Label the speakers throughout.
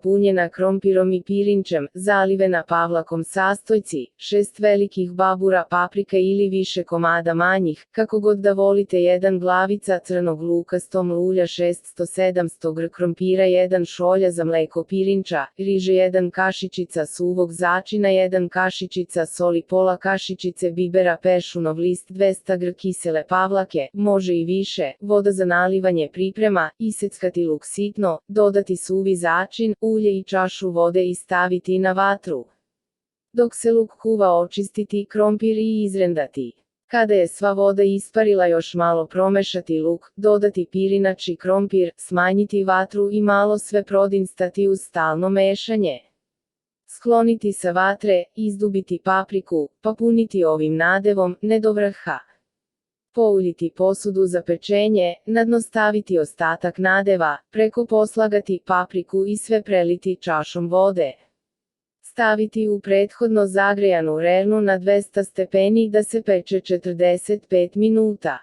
Speaker 1: punjena krompirom i pirinčem, zalivena pavlakom sastojci, 6 velikih babura paprika ili više komada manjih, kako god da volite, 1 glavica crnog luka, 100 ml ulja, 600-700 gr krompira, 1 šolja za mleko pirinča, riže, 1 kašičica suvog začina, 1 kašičica soli, pola kašičice bibera, peršunov list, 200 gr kisele pavlake, može i više, voda za nalivanje priprema, iseckati luk sitno, dodati suvi začin, ulje i čašu vode i staviti na vatru. Dok se luk kuva, očistiti krompir i izrendati. Kada je sva voda isparila, još malo promešati luk, dodati pirinač i krompir, smanjiti vatru i malo sve prodinstati uz stalno mešanje. Skloniti sa vatre, izdubiti papriku, pa puniti ovim nadevom, ne do vrha. Pouljiti posudu za pečenje, na dno staviti ostatak nadeva, preko poslagati papriku i sve preliti čašom vode. Staviti u prethodno zagrejanu rernu na 200 stepeni da se peče 45 minuta.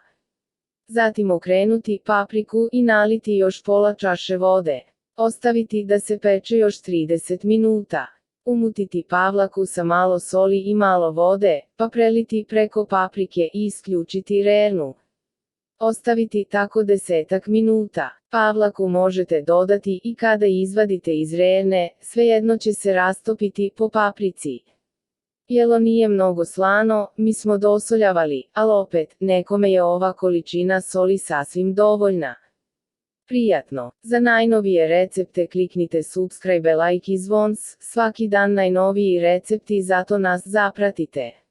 Speaker 1: Zatim okrenuti papriku i naliti još pola čaše vode. Ostaviti da se peče još 30 minuta. Umutiti pavlaku sa malo soli i malo vode, pa preliti preko paprike i isključiti rernu. Ostaviti tako 10 minuta. Pavlaku možete dodati i kada izvadite iz rerne, svejedno će se rastopiti po paprici. Jelo nije mnogo slano, mi smo dosoljavali, ali opet, nekome je ova količina soli sasvim dovoljna. Prijatno! Za najnovije recepte kliknite subscribe, like i zvons, svaki dan najnoviji recepti, zato nas zapratite.